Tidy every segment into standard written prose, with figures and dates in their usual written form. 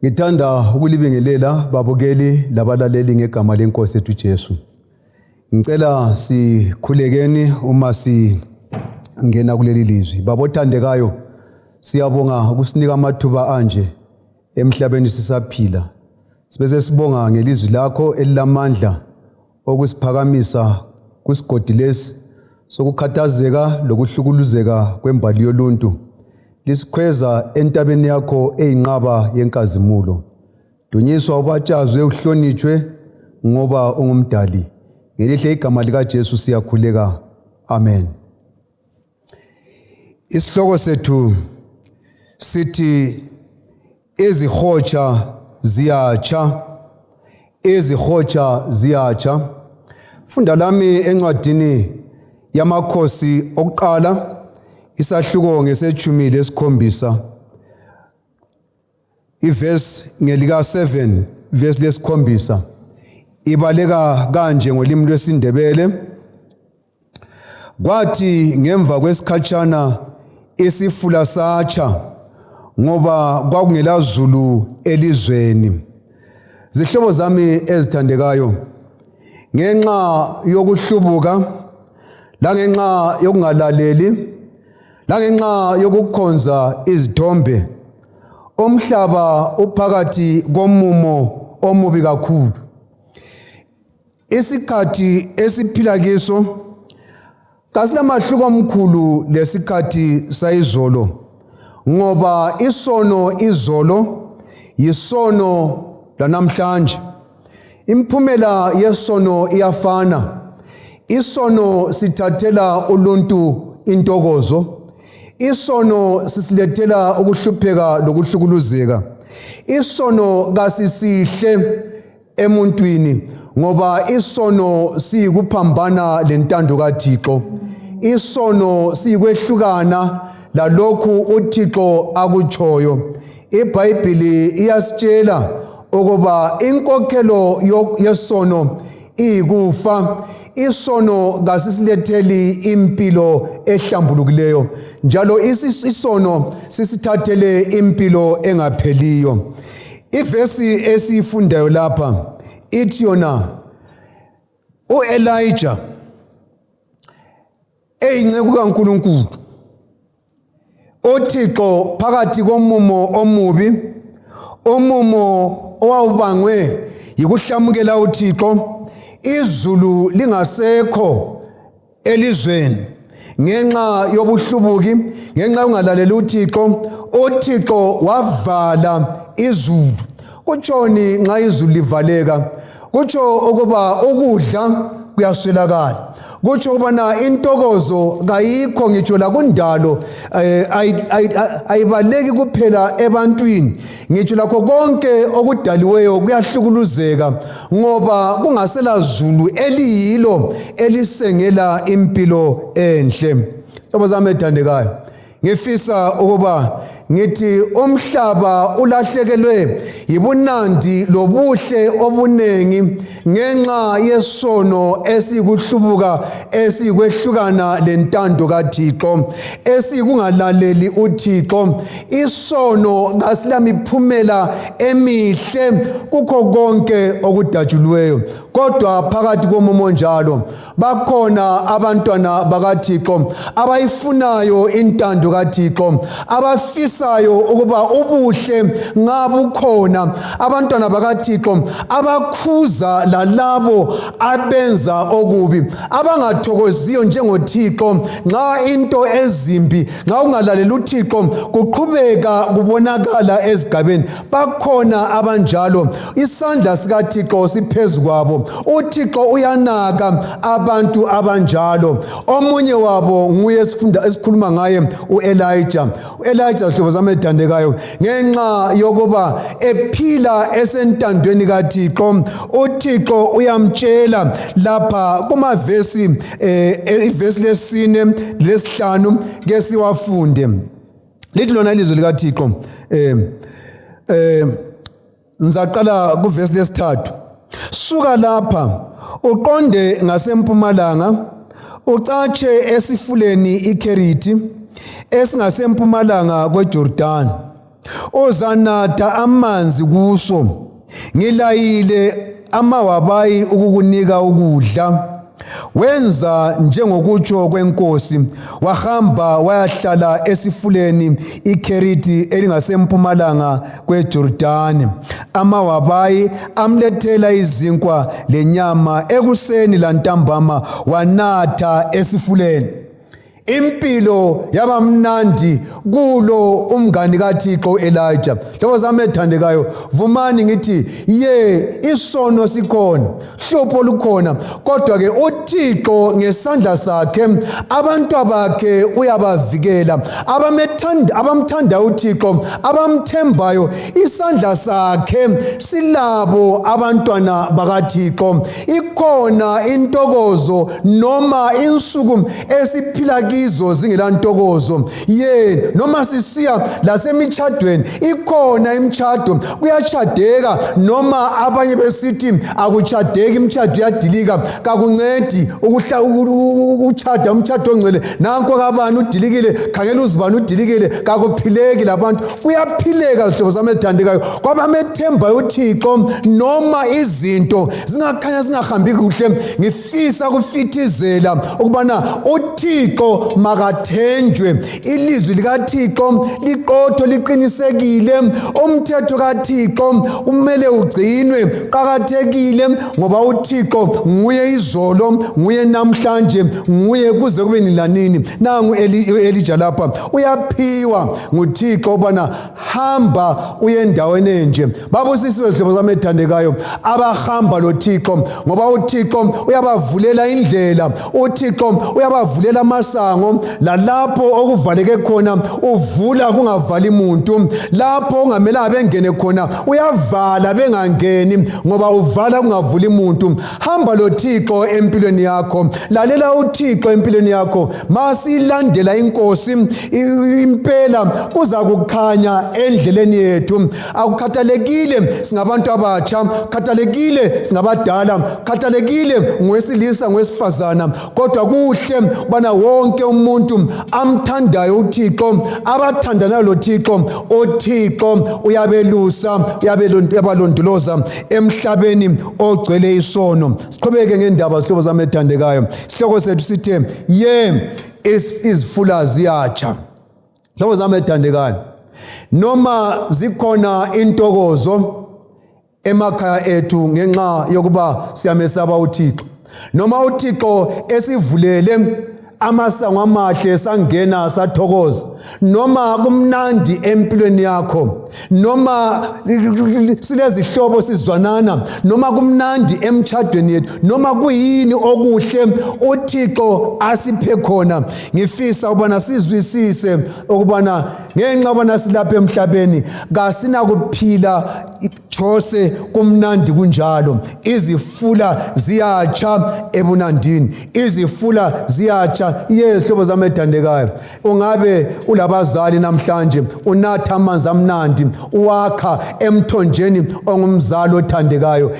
Ngithanda ukulibingelela babukeli labalaleli ngegama lenkosi ethu Jesu. Ngicela sikhulekeni uma singena kuleli lizwi. Babothandekayo, siyabonga ukusinika amathuba anje emhlabeni sisaphila. Sibese sibonga ngelizwi lakho elilamandla okusiphakamisa kusigodi lesi sokukhathazeka lokuhlukuluzeka kwembali yoluntu. Lisikhweza entabeni yakho eyinqaba yenkazimulo. Dunyiswa ubatshazwe uhlonitshwe ngoba ungumdali. Ngelihle igama lika Jesu siyakhuleka. Amen. Isihloko sethu sithi izihotsha ziyatsha. Izihotsha ziyatsha. Funda lami encwadini yamakhosi okuqala isahluko ngesethumi lesikhombisa. Iverse ngelika 7 verse lesikhombisa. Ibaleka kanje ngolimi lwesiNdebele. Kwathi ngemva kwesikhatshana isifula satsha ngoba kwakungela zulu elizweni. Zihlobo zami ezithandekayo, ngenxa yokuhlubuka la ngenxa yokungalaleli la ngenxa yokukhonza izithombe, umhlaba uphakathi komumo omubi kakhulu. Isikhathi esiphila kiso kasinamahluko omkhulu lesikhathi sayizolo, ngoba isono izolo yisono lanamhlanje. Imphumela yesono iyafana. Isono sithathela uluntu intokozo. Isono sisilethela ukuhlupheka lokuhlukuluzeka. Isono kasisihle emuntwini ngoba isono siyikuphambana lentando kaThixo. Isono siyikwehlukana lalokhu uThixo akutshoyo. iBhayibheli iyasitshela ukuba inkokhelo yesono iyikufa. Isono kasisiletheli impilo ehlambulukileyo, njalo isono sisithathele impilo engapheliyo. Ivesi esifundayo lapha ithi yona uElijah eyinceku kaNkulunkulu, uThixo phakathi komumo omubi, umumo owawubangwe yikuhlamukela uThixo, izulu lingasekho elizweni ngenxa yobuhlubuki, ngenxa yongalaleli uThixo. uThixo wavala izulu. Kutshoni nxa izulu livaleka? Kutsho ukuba ukudla kuyaswelakala. Kutsho ukubana intokozo kayikho ngitsho lakundalo, ayibaleki kuphela ebantwini, ngitsho lakho konke okudaliweyo kuyahlukuluzeka ngoba kungasela zulu eliyilo elisengela impilo enhle. Hlobo zami ethandekayo, ngifisa ukuba ngithi umhlaba ulahlekelwe yibunandi lobuhle obunengi ngenxa yesono esikuhlubuka, esikwehlukana lentando kaThixo, esikungalaleli uThixo. Isono kasilamiphumela emihle kukho konke okudatshuliweyo, kodwa phakathi komumo njalo bakhona abantwana bakaThixo abayifunayo intando kaThixo, abafisayo ukuba ubuhle ngabukhona. Abantwana bakaThixo abakhuza lalabo abenza okubi, abangathokoziyo njengoThixo nxa into ezimbi, nxa ungalaleli uThixo kuqhubeka kubonakala ezigabeni. Bakhona abanjalo, isandla sikaThixo siphezu kwabo. uThixo uyanaka abantu abanjalo. Omunye wabo nguye esikhuluma ngaye, uElijah. uElijah, hlobo zami ethandekayo, ngenxa yokuba ephila esentandweni kaThixo, uThixo uyamtshela lapha kumavesi ivesi lesine lesihlanu ke siwafunde. Lithi lona ilizwi likaThixo, ngizaqala kuvesi lesithathu. Suka lapha uqonde ngasempumalanga, ucatshe esifuleni iKherithi esingasempumalanga kweJordani. ozanatha amanzi kuso, ngilayile amawabayi ukukunika ukudla. Wenza njengokutsho kwenkosi, wahamba wayahlala esifuleni iKheriti elingasempumalanga kweJordani. Amawabayi amlethela izinkwa lenyama ekuseni lantambama, wanatha esifuleni. Impilo yabamnandi kulo umngani kaThixo Elijah. Hlobo zami ethandekayo, vumani ngithi isono sikhona, hlupho lukhona, kodwa ke uThixo ngesandla sakhe abantu bakhe uyabavikela. Abamthanda uThixo, abamthembayo, isandla sakhe silabo abantwana bakaThixo. Ikhona intokozo noma insuku esiphila kizo zingela ntokozo. Noma sisiya lasemishadweni, ikhona imishado kuyachadeka, noma abanye besithi akuchadeki, imishado yadilika, kakuncedi ukuchada umshado ongcwele. Nanko kabani udilikile, khangela uzibani udilikile, kakuphileki labantu. Kuyaphileka hlobo zami ethandekayo kwabamethembayo uThixo, noma izinto zingakhanya zingahambi kuhle. Ngifisa ukufithizela ukubana uThixo makathenjwe, ilizwi likaThixo liqotho liqinisekile, umthetho kaThixo umele ugcinwe, qhakathekile, ngoba uThixo nguye izolo, nguye namhlanje, nguye kuze kube nilanini. Nangu Elijah lapha uyaphiwa nguThixo ubana hamba uye endaweni enje. Babusisiwe hlobo zami ethandekayo abahamba loThixo, ngoba uThixo uyabavulela indlela, uThixo uyabavulela amasango. Lalapho okuvaleke khona uvula kungavali muntu, lapho ungamela bengene khona uyavala bengangeni, ngoba uvala kungavuli muntu. Hamba loThixo empilweni yakho, lalela uThixo empilweni yakho. Masilandela inkosi impela kuza kukhanya endleleni yethu. Akukhathalekile singabantu abatsha, khathalekile singabadala, khathalekile ngowesilisa ngowesifazana, kodwa kuhle bana wonke umuntu amthandayo uThixo, abathandanayo loThixo, uThixo uyabelusa, uyabalondoloza emhlabeni ogcwele isono. Siqhubeke ngendaba hlobo zami ethandekayo. Isihloko sethu sithe izifula ziyatsha. Hlobo zami ethandekayo, noma zikhona intokozo emakhaya ethu ngenxa yokuba siyamesaba uThixo, noma uThixo esivulele amasango amahle sangena sathokoza, noma kumnandi empilweni yakho, noma silezihlobo sizwanana, noma kumnandi emchadweni yethu, noma kuyini okuhle uThixo asiphe khona, ngifisa ukubana sizwisise ukubana ngenxa ubana silapha emhlabeni kasina kuphila jose kumnandi kunjalo. Izifula ziyatsha ebunandini, izifula ziyatsha. Hlobo zami ethandekayo, ungabe ulabazali namhlanje unatha amanzi amnandi, uwakha emthonjeni ongumzali othandekayo.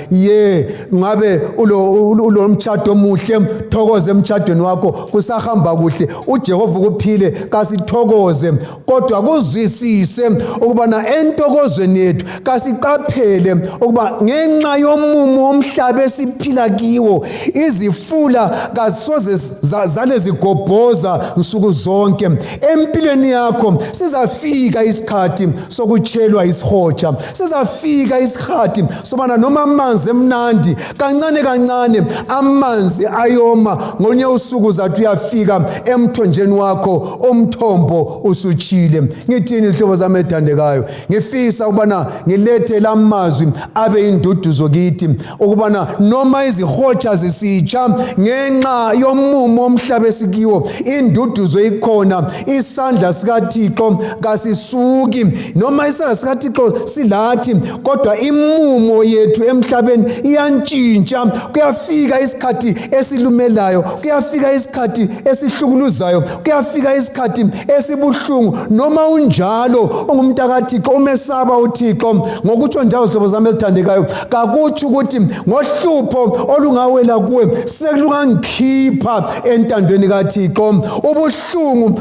Ngabe ulo mtshado omuhle, thokoze emtshadweni wakho, kusahamba kuhle, uJehova ukuphile, kasithokoze. Kodwa kuzwisise ukubana entokozweni yethu kasiqaphele ukuba ngenxa yomumo omhlaba esiphila kiwo, izifula kazisoze zale zigobhoza nsuku zonke. Empilweni yakho sizafika isikhathi sokutshelwa isihotsha, sizafika isikhathi sobana noma amanzi emnandi kancane kancane amanzi ayoma, ngolunye usuku zathi uyafika emthonjeni wakho umthombo usutshile. Ngithini hlobo zami ethandekayo, ngifisa ukubana ngilethe lamazwi abe induduzo kithi, ukubana noma izihotsha zisitsha ngenxa yomumo omhlaba esikiwo, induduzo ikhona. Isandla sikaThixo kasisuki, noma isandla sikaThixo silathi, kodwa imumo yethu emhlabeni iyantshintsha. Kuyafika isikhathi esilumelayo, kuyafika isikhathi esihlukuluzayo, kuyafika isikhathi esibuhlungu. Noma unjalo ungumntu kaThixo, umesaba uThixo, ngokutsho njalo zihlobo zami ezithandekayo, kakuthi ukuthi ngohlupho olungawela kuwe sekulungangikhipha entandweni kaThixo. Ubuhlungu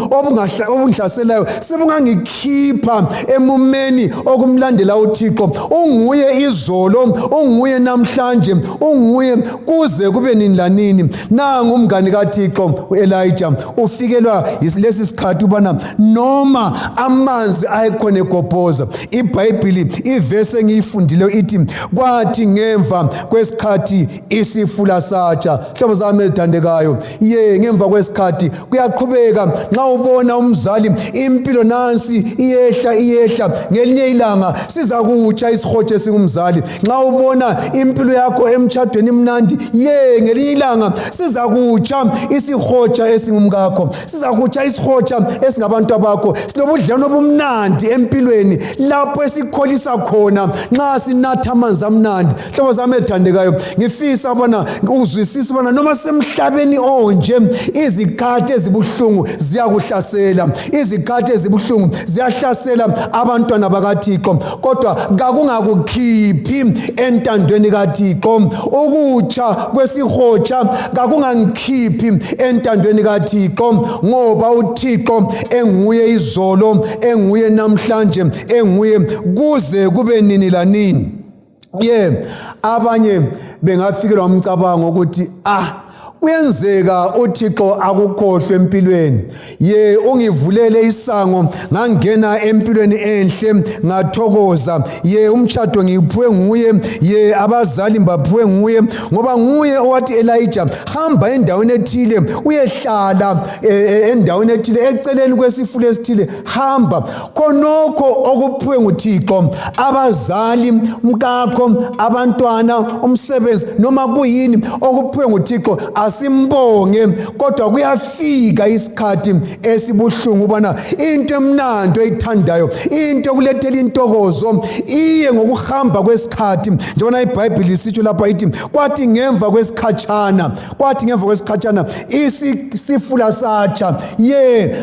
obungihlaselayo sebungangikhipha emumeni okumlandela uThixo. Unguye izolo, unguye namhlanje, unguye kuze kube nini lanini. Nangu umngane kaThixo uElijah ufikelwa lesi sikhathi ubana noma amanzi ayekhona egobhoza. iBhayibheli ivesi engiyifundile ithi kwathi ngemva kwesikhathi isifula satsha. Hlobo zami ezithandekayo, ngemva kwesikhathi kuyaqhubeka. Nxa ubona umzali impilo nansi iyehla, ngelinye ilanga siza kutsha isihotshe esingumzali. Nxa ubona impilo yakho emtshadweni imnandi, ngelinye ilanga siza kutsha isihotsha esingumkakho, siza kutsha isihotsha esingabantu bakho. Silobudlelwano obumnandi empilweni lapho esikholisa khona nxa sinatha amanzi amnandi. Hlobo zami ezithandekayo, ngifisa ubana uzwisise ubana noma semhlabeni onje izikhathi ezibuhlungu ziyakuhlasela, izikhathi ezibuhlungu ziyahlasela abantwana bakaThixo, kodwa kakungakukhiphi entandweni kaThixo. Ukutsha kwesihotsha kakungangikhiphi entandweni kaThixo, ngoba uThixo enguye izolo, enguye namhlanje, enguye kuze kube nini lanini. Abanye bengafikelwa umcabango ukuthi kuyenzeka uThixo akukhohlwe empilweni. Ungivulele isango ngangena empilweni enhle ngathokoza. Umtshado ngiphiwe nguye, abazali baphiwe nguye, ngoba nguye owathi Elijah hamba endaweni ethile uyehlala endaweni ethile eceleni kwesifula esithile. Hamba khonokho okuphiwe nguThixo, abazali, mkakho, abantwana, umsebenzi, noma kuyini okuphiwe nguThixo asimbonge. Kodwa kuyafika isikhathi esibuhlungu ubana into emnandi oyithandayo, into kulethela intokozo iye ngokuhamba kwesikhathi. Njengoba iBhayibheli isitsho lapha ithi kwathi ngemva kwesikhatshana, isifula satsha.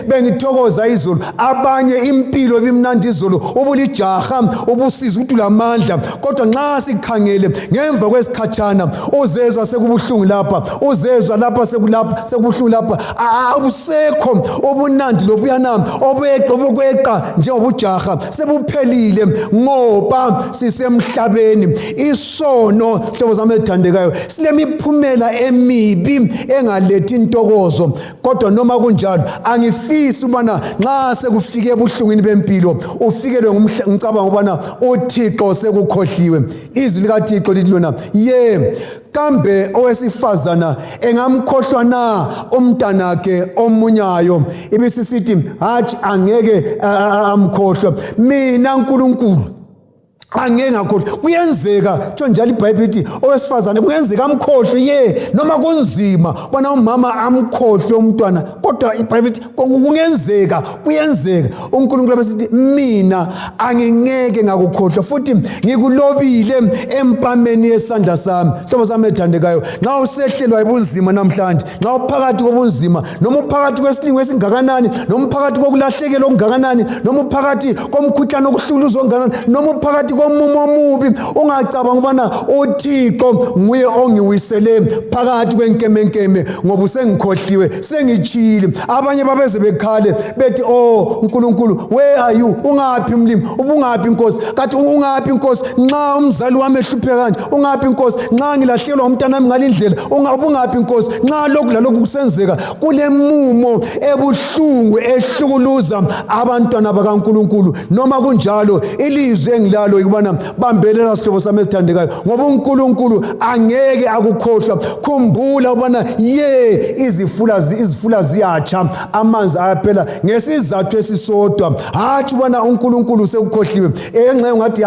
Bengithokoza izolo. Abanye impilo bimnandi izolo, ubulijaha, ubusiza ukuthi ulamandla, kodwa nxa sikhangele ngemva kwesikhatshana uzezwa sekubuhlungu lapha, uzezwa lapha sekubuhlungu lapha. Abusekho obunandi lobuyana obukweqa njengobujaha, sebuphelile ngoba sisemhlabeni. Isono, hlobo zami ezithandekayo, silemiphumela emibi engalethi intokozo. Kodwa noma kunjalo angifisi ubana nxa sekufike ebuhlungwini bempilo ufikelwe ngumcabango ubana uThixo sekukhohliwe. Izwi likaThixo lithi lona, kambe owesifazana engamkhohlwa na umntanakhe omunyayo? Ibisisithi hatshi angeke amkhohlwe. Mina uNkulunkulu angeke ngakhohlwa. Kuyenzeka tsho njalo iBhayibheli ithi owesifazane kuyenzeka amkhohlwe, noma kunzima bona umama amkhohlwe umntwana, kodwa iBhayibheli ithi kuyenzeka. uNkulunkulu besithi mina angeke ngakukhohlwa, futhi ngikulobile empameni yesandla sami. Hlobo zami ezithandekayo, nxa usehlelwa ubunzima namhlanje, nxa uphakathi kobunzima, noma uphakathi kwesilingo esingakanani, noma uphakathi kokulahlekelwa okungakanani, noma uphakathi komkhuhlane okuhluluza ongakanani, noma uphakathi komumo omubi, ungacabanga ubana uThixo nguye ongiwisele phakathi kwenkemenkeme ngoba usengikhohliwe, sengitshile. Abanye babeze bekhale bethi uNkulunkulu, where are you? Ungaphi mlimi? Ubungaphi Nkosi? Kathi ungaphi Nkosi nxa umzali wami ehlupheka kanje? Ungaphi Nkosi nxa ngilahlekelwa umntana wami ngalindlela? Ubungaphi Nkosi nxa lokhu lalokhu kusenzeka? Kule mumo ebuhlungu ehlukuluza abantwana bakaNkulunkulu. Noma kunjalo ilizwi engilalo ukubana bambelela sihlobo sami esithandekayo, ngoba uNkulunkulu angeke akukhohlwa. Khumbula ubana izifula ziyatsha, amanzi ayaphela ngesizathu esisodwa, hatshi ubana uNkulunkulu sekukhohliwe. Engxe ungathi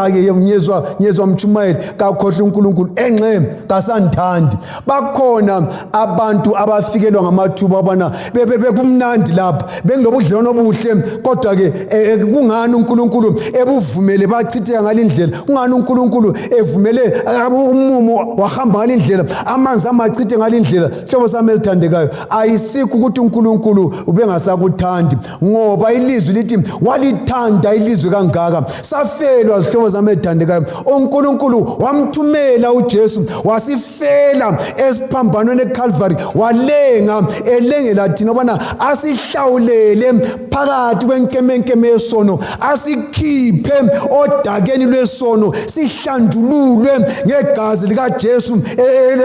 nyezwa mchumayeli kakhohlwa uNkulunkulu, engxe kasandithandi. Bakhona abantu abafikelwa ngamathuba ubana bekumnandi lapha, bengilobudlelwano obuhle, kodwa ke kungani uNkulunkulu ebuvumele bachitheka ngalindlela ngalendlela. Kungani uNkulunkulu evumele umumo wahamba ngalendlela, amanzi amachithe ngalendlela? Hlobo sami ezithandekayo, ayisikho ukuthi uNkulunkulu ubengasakuthandi, ngoba ilizwi lithi walithanda ilizwe kangaka. Safelwa zihlobo zami ezithandekayo, uNkulunkulu wamthumela uJesu, wasifela esiphambanweni eCalvary, walenga elengela thina ubana asihlawulele phakathi kwenkemenkeme yesono, asikhiphe odakeni lwesono, sihlanjululwe ngegazi likaJesu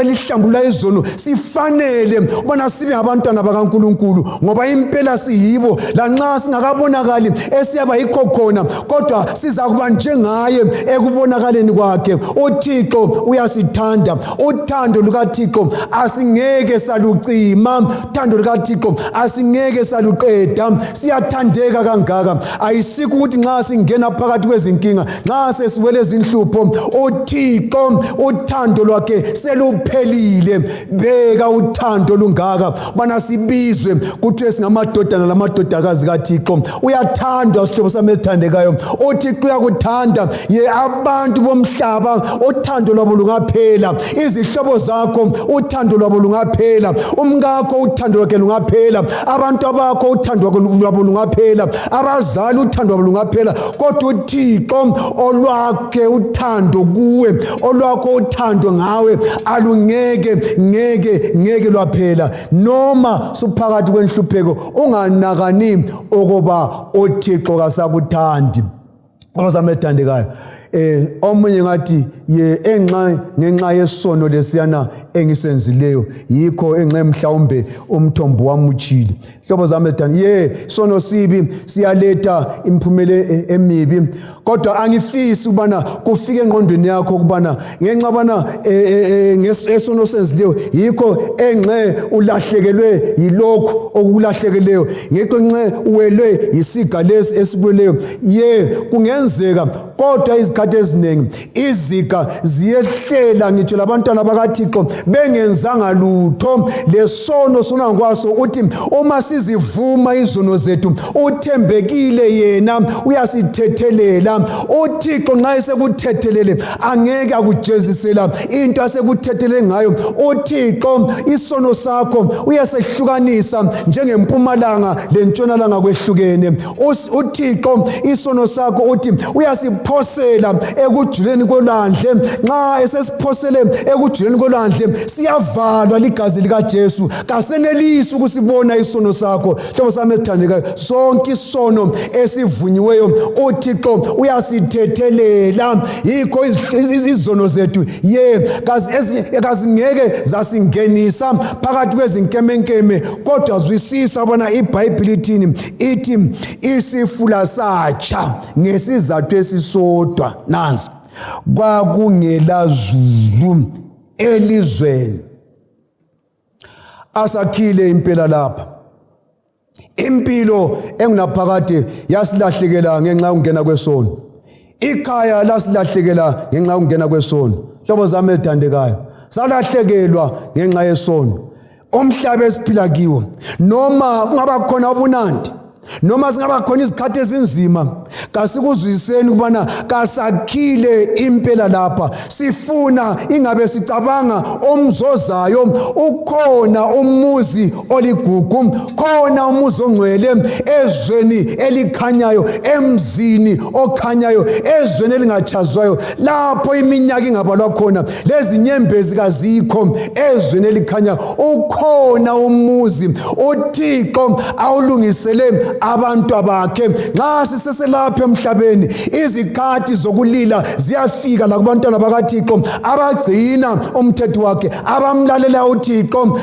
elihlambulula izono, sifanele ubana sibe abantwana bakaNkulunkulu, ngoba impela siyibo. Lanxa singakabonakali esiyaba yikho khona, kodwa siza kuba njengaye ekubonakaleni kwakhe. uThixo uyasithanda, uthando lukaThixo asingeke salucima, uthando lukaThixo asingeke saluqeda. Siyathandeka kangaka, ayisikho ukuthi nxa singena phakathi kwezinkinga, nxa sesiwele ezinhlupho, uThixo uthando lwakhe seluphelile. Beka uthando lungaka bana sibizwe kuthiwe singamadodana lamadodakazi kaThixo. Uyathandwa sihlobo sami ezithandekayo, uThixo uyakuthanda. Ye abantu bomhlaba uthando lwabo lungaphela, izihlobo zakho uthando lwabo lungaphela, umkakho uthando lwakhe lungaphela, abantu bakho uthando lwabo lungaphela, abazali uthando lwabo lungaphela, kodwa uThixo olwakhe uthando kuwe, olwakho uthando ngawe ngeke lwaphela. Noma suphakathi kwenhlupheko, unganakani ukuba uThixo kasakuthandi. Abazame ethandekayo, omunye ngathi ngenxa yesono lesiyana engisenzileyo, yikho enxa mhlawumbe umthombo wami uchile. Hlobo zami ethanda, sono sibi siyaletha imphumela emibi, kodwa angifisi ukubana kufike engqondweni yakho ukubana ngenxa bana ngesono senzileyo yikho enxe ulahlekelwe yilokho okulahlekeleyo, ngekho enxe uwelwe yisiga lesi esibuyeleyo. Kungenzeka, kodwa izikhathi eziningi izika ziyehlela ngitsho labantwana bakaThixo bengenzanga lutho. Lesono sona ngwaso uthi uma sizivuma izono zethu, uthembekile yena uyasithethelela. uThixo nxa esekuthethelele angeke akujezisela into asekuthethelele ngayo. uThixo isono sakho uyasehlukanisa njengempumalanga lentshonalanga kwehlukene. uThixo isono sakho uthi uyasiphosela ekujuleni kolwandle. Nxa esesiphosele ekujuleni kolwandle, siyavalwa ligazi likaJesu, kasenelisi ukusibona isono sakho. Hlobo sami esithandekayo, sonke isono esivunyiweyo uThixo uyasithethelela. Yikho izono zethu kazingeke zasingenisa phakathi kwezinkemenkeme, kodwa zwisisa bona iBhayibhili ithini? Ithi isifula satsha ngesizathu esisodwa. Nansi, kwakungela zulu elizweni. Asakhile impela lapha. Impilo engunaphakade yasilahlekela ngenxa yokungena kwesono. Ikhaya lasilahlekela ngenxa yokungena kwesono. Hlobo zami ezithandekayo, salahlekelwa ngenxa yesono. Umhlaba esiphila kiwo, noma kungaba khona ubunandi, noma singaba khona izikhathi ezinzima, kasikuzwiseni ukubana kasakhile impela lapha. Sifuna ingabe sicabanga omzozayo. Ukhona umuzi oligugu, khona umuzi ongcwele ezweni elikhanyayo, emzini okhanyayo, ezweni elingachazwayo, lapho iminyaka ingabalwa khona, lezi nyembezi kazikho, ezweni elikhanyayo. Ukhona umuzi uThixo awulungisele abantu bakhe. Nxa siseselapha emhlabeni, izikhathi zokulila ziyafika la kubantwana bakaThixo abagcina umthetho wakhe, abamlalela uThixo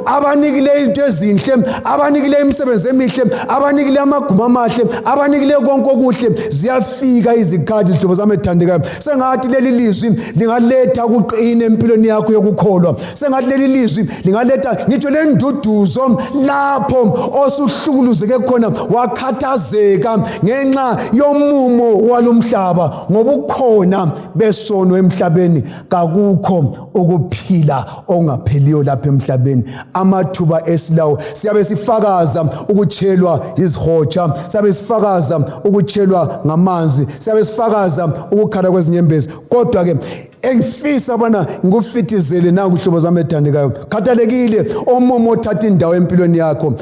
abanikile izinto ezinhle, abanikile imisebenzi emihle, abanikile amaguma amahle, abanikile konke okuhle. Ziyafika izikhathi, hlobo zami ezithandekayo, sengathi leli lizwi lingaletha ukuqina empilweni yakho yokukholwa. Sengathi leli lizwi lingaletha ngitsho lenduduzo lapho osuhlukuluze okwenzeke khona wakhathazeka ngenxa yomumo walomhlaba, ngoba ukhona besono emhlabeni kakukho ukuphila ongapheliyo lapha emhlabeni. Amathuba esilawo siyabe sifakaza ukutshelwa izihotsha, siyabe sifakaza ukutshelwa ngamanzi, siyabe sifakaza ukukhala kwezinyembezi. Kodwa ke engifisa bana ngikufitizele nangu hlobo zami ethandekayo, khathalekile omumo othatha indawo empilweni yakho.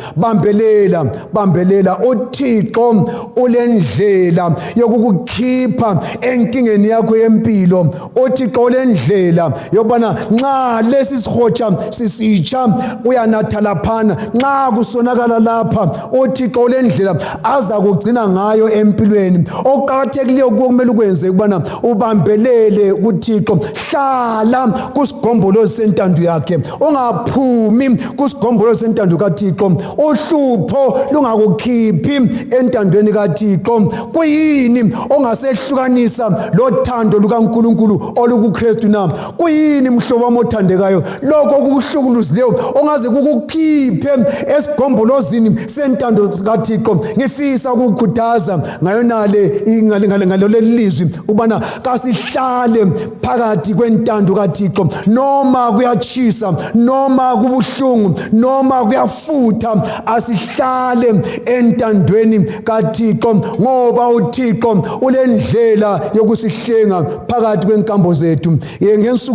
Bambelela uThixo ulendlela yokukukhipha enkingeni yakho yempilo. uThixo ulendlela yobana nxa lesi sihotsha sisitsha uyanatha laphana, nxa kusonakala lapha uThixo ulendlela aza kugcina ngayo empilweni. Okuqakathekileyo kumele ukwenze ukubana ubambelele kuThixo, hlala kusigombolozi sentando yakhe, ungaphumi kusigombolozi sentando kaThixo. Uhlupho lungakukhiphi entandweni kaThixo. Kuyini ongasehlukanisa lothando lukaNkulunkulu olukuKristu na? Kuyini mhlobo wami othandekayo lokho okukuhlukuluzileyo ongaze kukukhiphe esigombolozini sentando kaThixo? Ngifisa ukukhuthaza ngalo lelizwi ubana kasihlale phakathi kwentando kaThixo, noma kuyachisa, noma kubuhlungu, noma kuyafutha, asihlale entandweni kaThixo, ngoba uThixo ulendlela yokusihlenga phakathi kwenkambo zethu.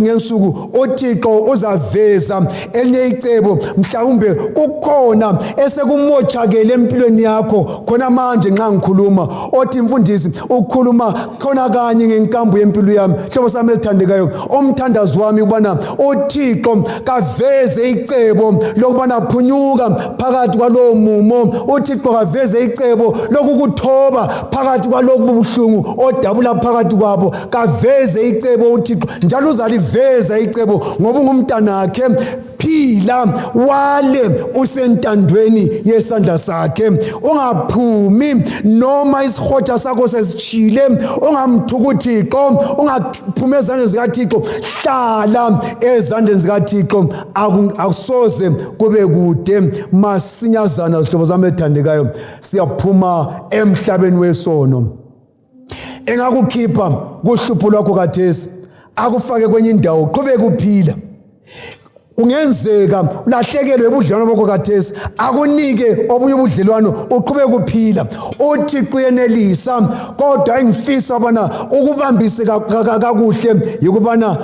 Ngensuku uThixo uzaveza elinye icebo. Mhlawumbe kukhona esekumotshakele empilweni yakho khona manje nxa ngikhuluma, othi mfundisi ukukhuluma khona kanye ngenkambo yempilo yami. Hlobo sami ethandekayo, omthandazi wami ubana uThixo kaveze icebo lokubana phunyuka phakathi kwalowo mumo. uThixo kaveze icebo lokukuthoba phakathi kwaloku bubuhlungu odabula phakathi kwabo. Kaveze icebo uThixo, njalo uzaliveza icebo ngoba ungumntanakhe. Phila wale usentandweni yesandla sakhe, ungaphumi noma isihotsha sakho sesitshile. Ungamthuki uThixo, ungaphumi ezandleni zikaThixo. Hlala ezandleni zikaThixo, akusoze kube kude. Masinyazana zihlobo zami ethandekayo, siyaphuma emhlabeni wesono. Engakukhipha kuhlupho lwakho kathesi, akufake kwenye indawo, qhubeka uphila. Kungenzeka ulahlekelwe ubudlelwano bakho kathesi, akunike obunye ubudlelwano uqhubeke uphila. uThixo uyenelisa, kodwa engifisa bana ukubambise kakuhle yikubana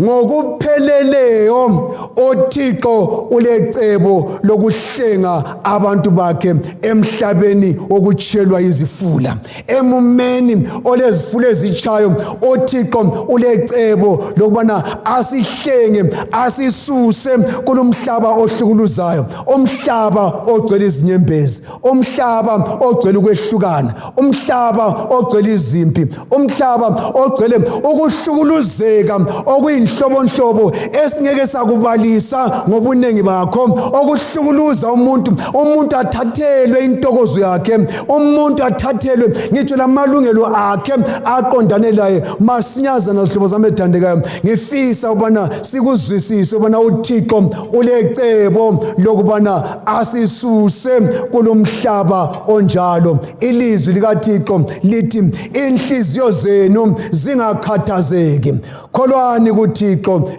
ngokupheleleyo uThixo ulecebo lokuhlenga abantu bakhe emhlabeni okutshelwa izifula. Emumeni olezifula ezitshayo uThixo ulecebo lokubana asihlenge, asisuse kulomhlaba ohlukuluzayo, umhlaba ogcwele izinyembezi, umhlaba ogcwele ukwehlukana, umhlaba ogcwele izimpi, umhlaba ogcwele ukuhlukuluzeka okuyinhlobonhlobo esingeke sakubalisa ngobunengi bakho, okuhlukuluza umuntu athathelwe intokozo yakhe, umuntu athathelwe ngitsho lamalungelo akhe aqondane laye. Masinyazana zihlobo zami ethandekayo, ngifisa ubana sikuzwisise ubana uThixo ulecebo lokubana asisuse kulomhlaba onjalo. Ilizwi likaThixo lithi inhliziyo zenu zingakhathazeki, kholwani kuThixo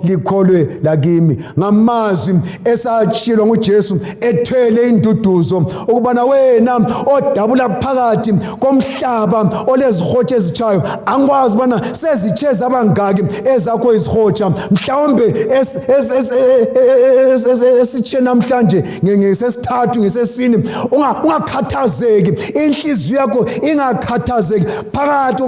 likholwe lakimi. Ngamazwi esatshilwa nguJesu ethwele induduzo ukubana wena odabula phakathi komhlaba olezihotsha ezitshayo, angikwazi bana sezitshe zabangaki ezakho izihotsha. Mhlawumbe esitshe namhlanje ngesesithathu ngesesine, ungakhathazeki, inhliziyo yakho ingakhathazeki phakathi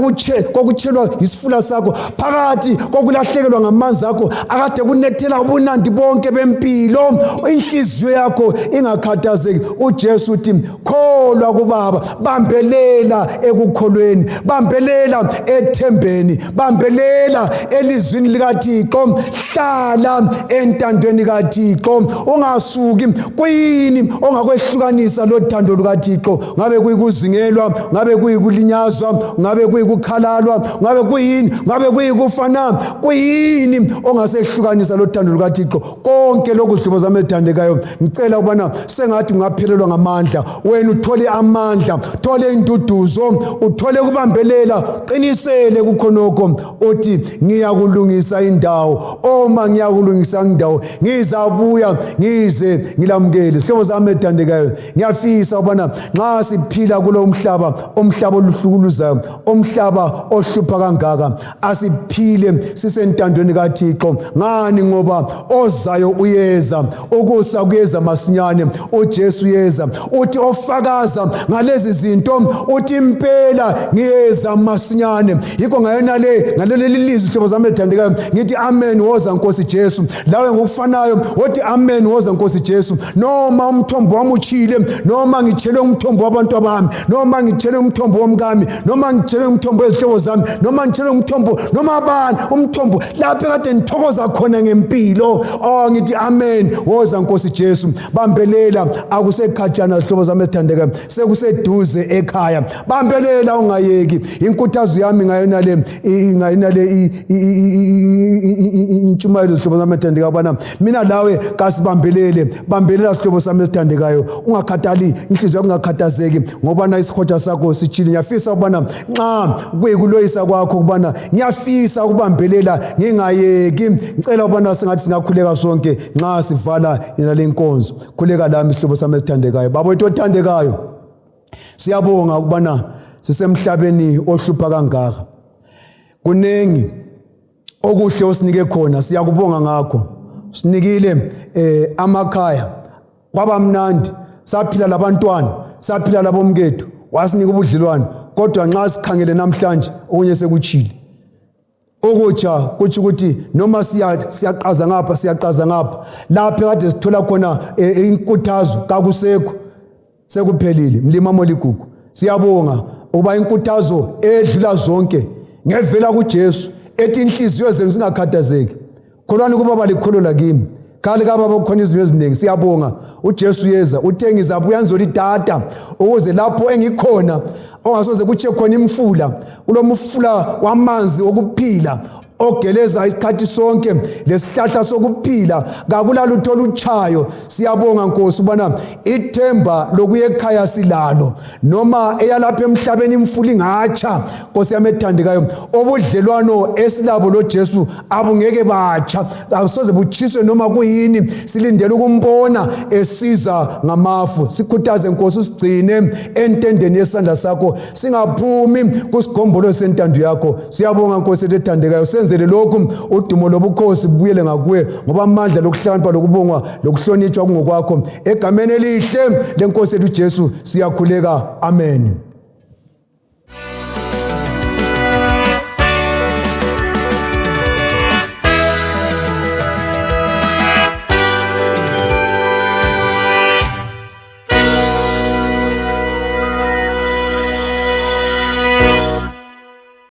kokutshelwa isifula sakho, phakathi kokulahlekelwa ngamanzi akho akade kunethela ubunandi bonke bempilo. Inhliziyo yakho ingakhathazeki. uJesu uthi kholwa kuBaba, bambelela ekukholweni, bambelela ethembeni, bambelela elizwini likaThixo, hlala entandweni kaThixo. Ungasuki kuyini ongakwehlukanisa lothando lukaThixo, ngabe kuyikuzingelwa, ngabe kuyikulinyazwa, ngabe kuyikukhalalwa, ngabe kuyini, ngabe kuyikufana, kuyini yini ongasehlukanisa lothando lukaThixo? Konke lokhu zihlobo zami ethandekayo, ngicela ukubana sengathi ungaphelelwa ngamandla, wena uthole amandla, uthole induduzo, uthole ukubambelela, qinisele kukhonokho uthi ngiyakulungisa indawo. Uma ngiyakulungisa indawo, ngizabuya ngize ngilamukele. Zihlobo zami ethandekayo, ngiyafisa ukubana nxa siphila kulo umhlaba oluhlukuluzayo, umhlaba ohlupha kangaka, asiphile sisentandweni kaThixo. Ngani? Ngoba ozayo uyeza, ukusa kuyeza masinyane, uJesu uyeza. Uthi ofakaza ngalezi zinto uthi impela ngiyeza masinyane. Yikho ngaleli lizwi zihlobo zami ethandekayo ngithi amen, woza Nkosi Jesu. Lawe ngokufanayo uthi amen, woza Nkosi Jesu. Noma umthombo wami uchile, noma ngitshele umthombo wabantu bami, noma ngitshele umthombo womkami, noma ngitshele umthombo wezihlobo zami, noma ngitshele umthombo noma abani umthombo lapho kade ngithokoza khona ngempilo, ngithi amen, woza Nkosi Jesu. Bambelela, akusekhatshana zihlobo zami ethandekayo, sekuseduze ekhaya. Bambelela, ungayeki. Inkuthazo yami ngayona le intshumayelo zihlobo zami ethandekayo, bana mina lawe kasibambelele. Bambelela zihlobo zami ethandekayo, ungakhathali, inhliziyo yakho ingakhathazeki ngoba na isikhotha sakho sitshile. Ngiyafisa ukubana nxa kuyikuloyisa kwakho ukubana ngiyafisa ukubambelela ngingayeki. Ngicela ukubana singathi singakhuleka sonke nxa sivala yena lenkonzo. Khuleka lami sihlobo sami esithandekayo. Baba wethu othandekayo, siyabonga ukubana sisemhlabeni ohlupha kangaka. Kunengi okuhle osinike khona, siyakubonga ngakho. Sinikile amakhaya, kwaba mnandi, saphila labantwana, saphila labomkethu, wasinika ubudlelwano. Kodwa nxa sikhangele namhlanje okunye sekuchile. Okutsha kuthi ukuthi noma siyaqaza ngapha, lapho kade sithola khona inkuthazo kakusekho, sekuphelile. Mlimamo ligugu, siyabonga ukuba inkuthazo edlula zonke ngevela kuJesu, ethi inhliziyo zenu zingakhathazeki. Kholwani kubaba likholola kimi, khali kababa kukhona izinto eziningi. Siyabonga uJesu yeza, uthe ngizabuya ngizolidada ukuze lapho engikhona ongasoze kutshe khona imfula, kulomfula wamanzi okuphila ogeleza isikhathi sonke, lesihlahla sokuphila kakulalutho olutshayo. Siyabonga Nkosi ubana ithemba lokuya ekhaya silalo, noma eyalapha emhlabeni imfula ingatsha. Nkosi yami ethandekayo, obudlelwano esilabo loJesu abungeke batsha, asoze butshiswe noma kuyini. Silindele ukumbona esiza ngamafu. Sikhuthaze Nkosi, usigcine entendeni yesandla sakho, singaphumi kusigombolo sentando yakho. Siyabonga Nkosi ethandekayo, senze lokhu udumo lobukhosi buyele ngakuwe, ngoba amandla lokuhlakanipha lokubongwa lokuhlonitshwa kungokwakho. Egameni elihle lenkosi yethu Jesu siyakhuleka, amen.